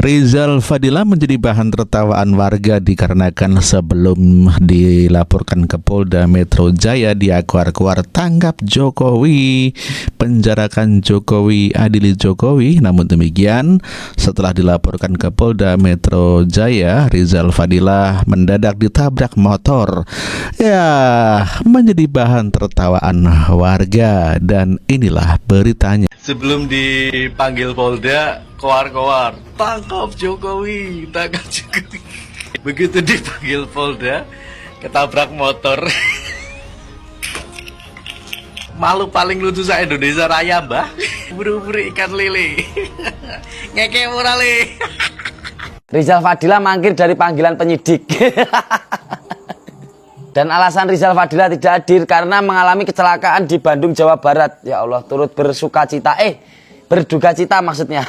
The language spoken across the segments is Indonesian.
Rizal Fadila menjadi bahan tertawaan warga dikarenakan sebelum dilaporkan ke Polda Metro Jaya diakuar-kuar tanggap Jokowi, penjarakan Jokowi, adili Jokowi. Namun demikian, setelah dilaporkan ke Polda Metro Jaya, Rizal Fadila mendadak ditabrak motor. Ya, menjadi bahan tertawaan warga dan inilah beritanya. Sebelum dipanggil Polda, koar-koar, tangkap Jokowi, tangkap Jokowi. Begitu dipanggil Polda, ketabrak motor. Malu paling lucu sa Indonesia Raya, Mbah. Buru-buru ikan lele. Ngeke murale. Rizal Fadila mangkir dari panggilan penyidik. Dan alasan Rizal Fadila tidak hadir karena mengalami kecelakaan di Bandung, Jawa Barat. Ya Allah, turut berduka cita maksudnya.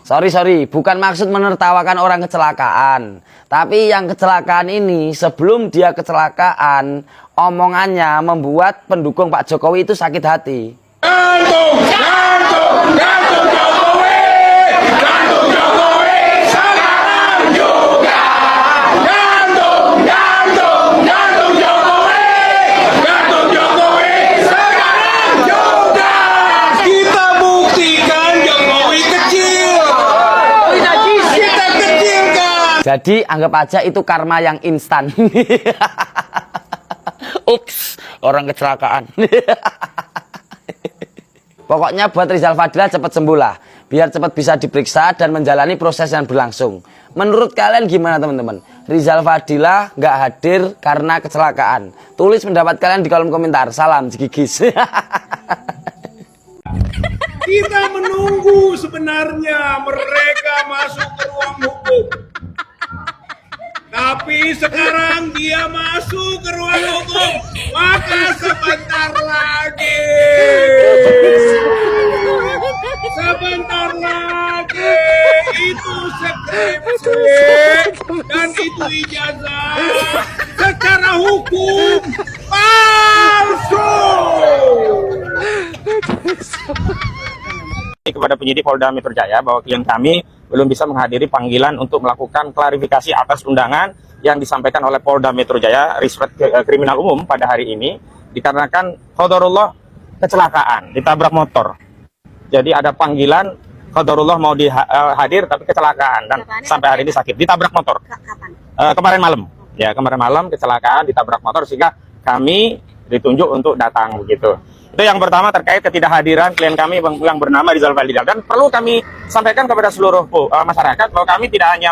Sorry, bukan maksud menertawakan orang kecelakaan. Tapi yang kecelakaan ini, sebelum dia kecelakaan, omongannya membuat pendukung Pak Jokowi itu sakit hati. Gantung Jokowi, gantung Jokowi, sekarang juga. Gantung Jokowi, sekarang juga. Kita buktikan Jokowi kecil. Kita kecilkan. Jadi anggap aja itu karma yang instan. Ups, orang kecelakaan. Pokoknya buat Rizal Fadila cepat sembuh lah, biar cepat bisa diperiksa dan menjalani proses yang berlangsung. Menurut kalian gimana teman-teman? Rizal Fadila nggak hadir karena kecelakaan. Tulis pendapat kalian di kolom komentar. Salam Jigigis. Kita menunggu sebenarnya mereka masuk ke ruang hukum. Tapi sekarang dia masuk ke ruang hukum, maka sebentar lagi itu skripsi dan itu ijazah secara hukum palsu. Kepada penyidik Polda Metro Jaya bahwa klien kami belum bisa menghadiri panggilan untuk melakukan klarifikasi atas undangan yang disampaikan oleh Polda Metro Jaya Risret Kriminal Umum pada hari ini dikarenakan qadarullah kecelakaan, ditabrak motor. Jadi ada panggilan qadarullah mau hadir tapi kecelakaan dan sampai hari ini sakit, ditabrak motor. Kapan? Kemarin malam. Ya, kemarin malam kecelakaan, ditabrak motor sehingga kami ditunjuk untuk datang begitu. Itu yang pertama terkait ketidakhadiran klien kami yang bernama Rizal Fadila. Dan perlu kami sampaikan kepada seluruh masyarakat bahwa kami tidak hanya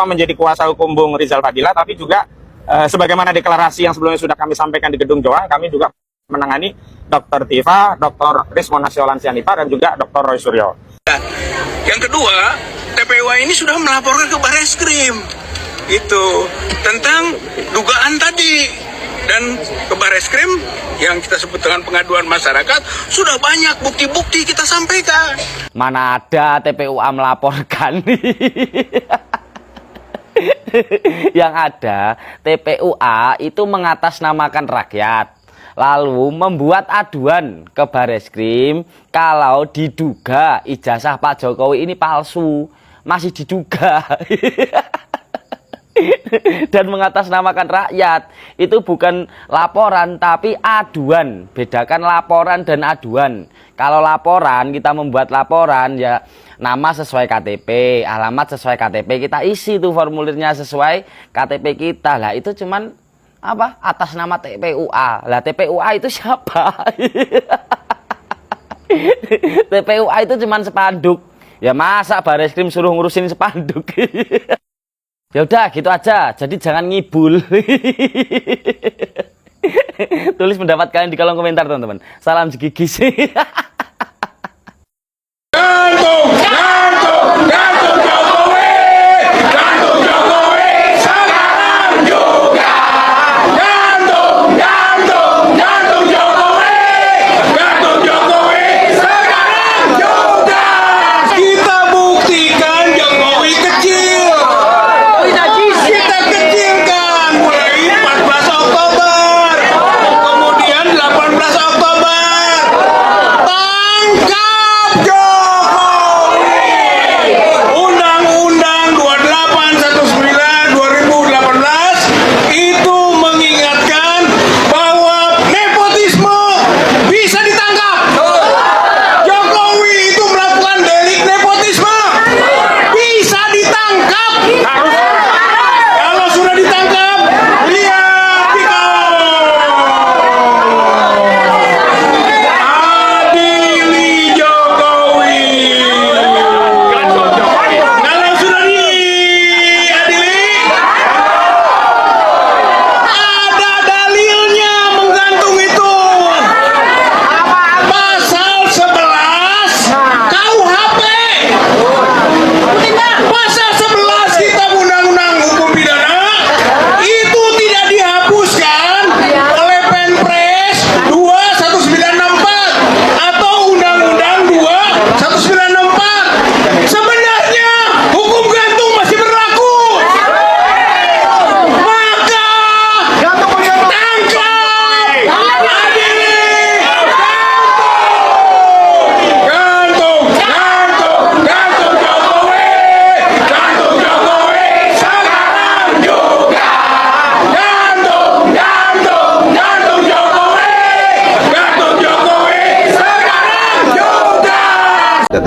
menjadi kuasa hukum Bung Rizal Fadila, tapi juga sebagaimana deklarasi yang sebelumnya sudah kami sampaikan di Gedung Joang, kami juga menangani Dr. Tifa, Dr. Rismona Siolansianipa, dan juga Dr. Roy Suryo. Yang kedua, TPUA ini sudah melaporkan ke Bareskrim itu tentang dugaan tadi. Dan ke Bareskrim yang kita sebut dengan pengaduan masyarakat sudah banyak bukti-bukti kita sampaikan. Mana ada TPUA melaporkan. Yang ada TPUA itu mengatasnamakan rakyat, lalu membuat aduan ke Bareskrim kalau diduga ijazah Pak Jokowi ini palsu. Masih diduga. Dan mengatasnamakan rakyat. Itu bukan laporan tapi aduan. Bedakan laporan dan aduan. Kalau laporan, kita membuat laporan ya nama sesuai KTP, alamat sesuai KTP, kita isi tuh formulirnya sesuai KTP kita. Lah itu cuman apa? Atas nama TPUA. Lah TPUA itu siapa? TPUA itu cuman spanduk. Ya masa Bareskrim suruh ngurusin spanduk. Ya udah gitu aja, jadi jangan ngibul. Tulis pendapat kalian di kolom komentar teman-teman. Salam Jigigis. Gantung Jokowi, sekarang juga. Gantung Jokowi, sekarang juga. Kita buktikan Jokowi kecil. Kita kecilkan mulai 14 Oktober, kemudian 18 Oktober.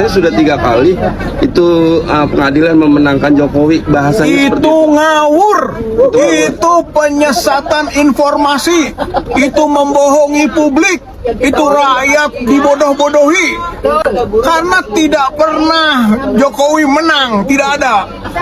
katanya sudah 3 kali itu pengadilan memenangkan Jokowi, bahasanya seperti Itu ngawur, itu penyesatan informasi, itu membohongi publik, itu rakyat dibodoh-bodohi. Karena tidak pernah Jokowi menang, tidak ada.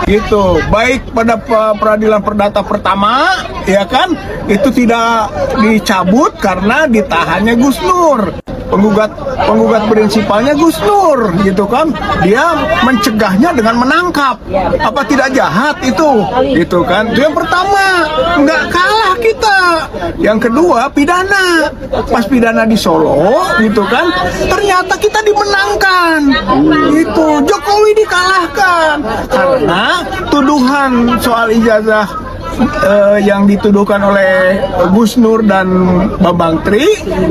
Gitu, baik pada peradilan perdata pertama, ya kan, itu tidak dicabut karena ditahannya Gus Nur. Penggugat prinsipalnya Gus Nur, gitu kan, dia mencegahnya dengan menangkap. Apa tidak jahat itu, gitu kan? Itu yang pertama, nggak kalah kita. Yang kedua, pidana. Pas pidana di Solo, gitu kan, ternyata kita dimenangkan. Itu Jokowi dikalahkan karena tuduhan soal ijazah yang dituduhkan oleh Gus Nur dan Bambang Tri,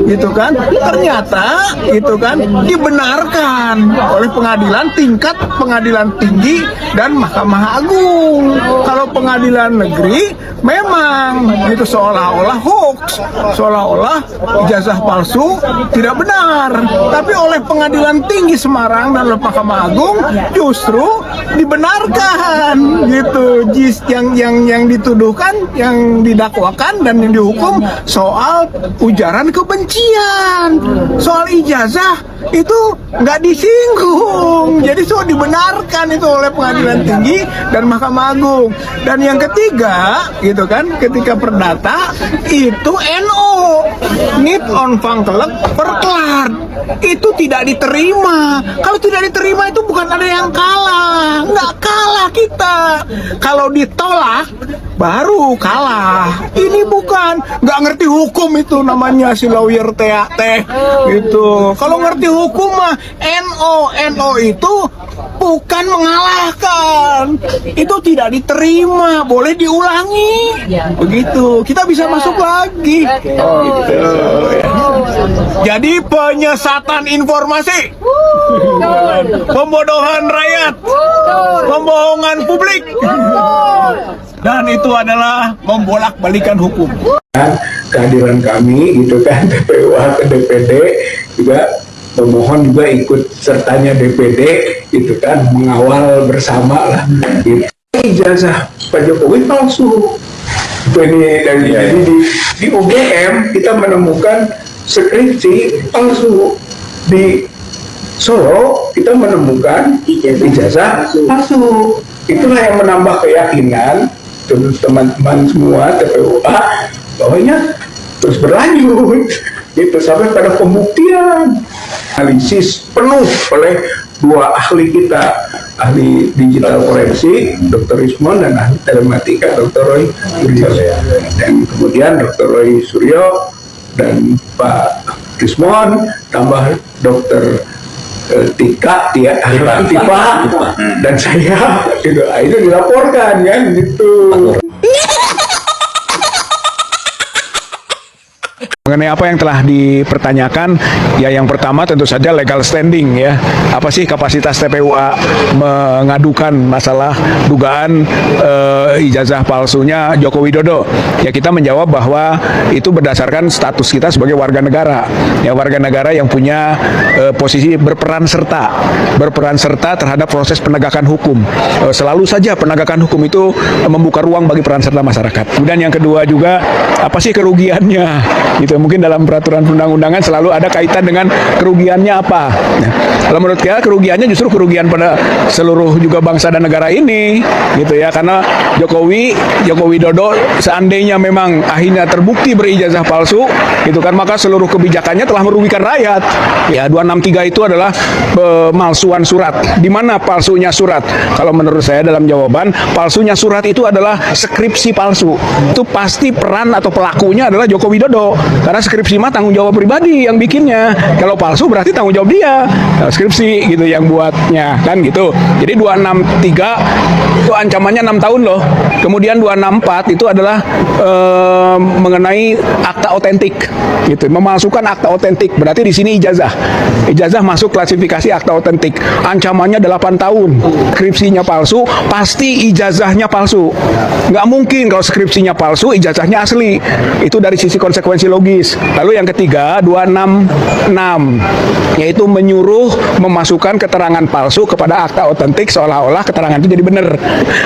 gitu kan, ternyata itu kan dibenarkan oleh pengadilan tingkat pengadilan tinggi dan Mahkamah Agung. Kalau pengadilan negeri memang itu seolah-olah hoax, seolah-olah ijazah palsu tidak benar. Tapi oleh pengadilan tinggi Semarang dan oleh Mahkamah Agung justru dibenarkan, gitu. Yang dituduhkan, yang didakwakan dan yang dihukum soal ujaran kebencian, soal ijazah itu nggak disinggung, jadi soal dibenarkan itu oleh pengadilan tinggi dan Mahkamah Agung. Dan yang ketiga, gitu kan, ketika perdata itu NO, Nit Onvangkelek Verklaard, itu tidak diterima. Kalau tidak diterima itu bukan ada yang kalah, nggak kalah kita. Kalau ditolak baru kalah. Ini bukan, nggak ngerti hukum itu namanya si lawyer teh gitu. Kalau ngerti hukum mah NO itu bukan mengalahkan, itu tidak diterima, boleh diulangi, begitu kita bisa masuk lagi. Gitu. Jadi penyesatan informasi, pembodohan rakyat, pembohongan publik, dan itu adalah membolak-balikan hukum. Kehadiran kami gitu kan, TPUA ke DPD juga pemohon juga ikut sertanya DPD gitu kan, mengawal bersama lah gitu. Ijazah Pak Jokowi palsu. Ini dari di UGM kita menemukan skripsi palsu, di Solo kita menemukan ijazah palsu. Itulah yang menambah keyakinan teman-teman semua TPUA bahwanya terus berlanjut gitu sampai pada pembuktian. Analisis penuh oleh 2 ahli kita, ahli digital forensik Dr. Rismon dan ahli telematika Dr. Roy Suryo. Dan kemudian Dr. Roy Suryo dan Pak Rismon tambah Dr. Tipa dan saya itu dilaporkan kan gitu. Mengenai apa yang telah dipertanyakan, ya yang pertama tentu saja legal standing ya. Apa sih kapasitas TPUA mengadukan masalah dugaan ijazah palsunya Joko Widodo? Ya kita menjawab bahwa itu berdasarkan status kita sebagai warga negara. Ya warga negara yang punya posisi berperan serta terhadap proses penegakan hukum. Selalu saja penegakan hukum itu membuka ruang bagi peran serta masyarakat. Kemudian yang kedua juga, apa sih kerugiannya? Gitu. Mungkin dalam peraturan undang-undangan selalu ada kaitan dengan kerugiannya apa. Nah, kalau menurut saya kerugiannya justru kerugian pada seluruh juga bangsa dan negara ini, gitu ya. Karena Joko Widodo seandainya memang akhirnya terbukti berijazah palsu, gitu kan, maka seluruh kebijakannya telah merugikan rakyat. Ya 263 itu adalah pemalsuan surat. Di mana palsunya surat? Kalau menurut saya dalam jawaban, palsunya surat itu adalah skripsi palsu. Itu pasti peran atau pelakunya adalah Joko Widodo. Karena skripsi mah tanggung jawab pribadi yang bikinnya. Kalau palsu berarti tanggung jawab dia. Skripsi gitu yang buatnya, kan gitu. Jadi 263 itu ancamannya 6 tahun loh. Kemudian 264 itu adalah mengenai akta otentik. Gitu. Memalsukan akta otentik. Berarti di sini ijazah. Ijazah masuk klasifikasi akta otentik. Ancamannya 8 tahun. Skripsinya palsu, pasti ijazahnya palsu. Nggak mungkin kalau skripsinya palsu, ijazahnya asli. Itu dari sisi konsekuensi logis. kritis. Lalu yang ketiga 266, yaitu menyuruh memasukkan keterangan palsu kepada akta otentik seolah-olah keterangan itu jadi benar.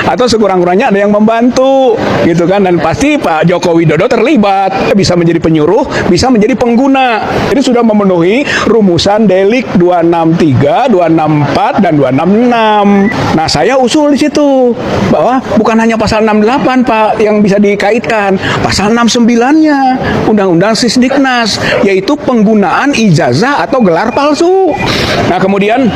Atau sekurang-kurangnya ada yang membantu gitu kan, dan pasti Pak Joko Widodo terlibat, bisa menjadi penyuruh, bisa menjadi pengguna. Ini sudah memenuhi rumusan delik 263, 264 dan 266. Nah, saya usul di situ bahwa bukan hanya pasal 68 Pak yang bisa dikaitkan, pasal 69-nya Undang-Undang Sisdiknas, yaitu penggunaan ijazah atau gelar palsu. Nah, kemudian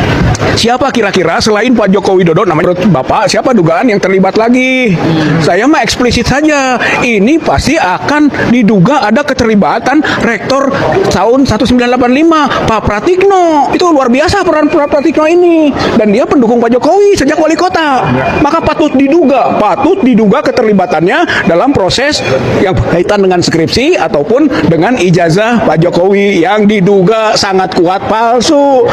siapa kira-kira selain Pak Joko Widodo, namanya menurut Bapak, siapa dugaan yang terlibat lagi? Saya mah eksplisit saja, ini pasti akan diduga ada keterlibatan Rektor tahun 1985, Pak Pratikno. Itu luar biasa peran Pak Pratikno ini, dan dia pendukung Pak Jokowi sejak wali kota. Maka patut diduga keterlibatannya dalam proses yang berkaitan dengan skripsi ataupun dengan ijazah Pak Jokowi yang diduga sangat kuat palsu.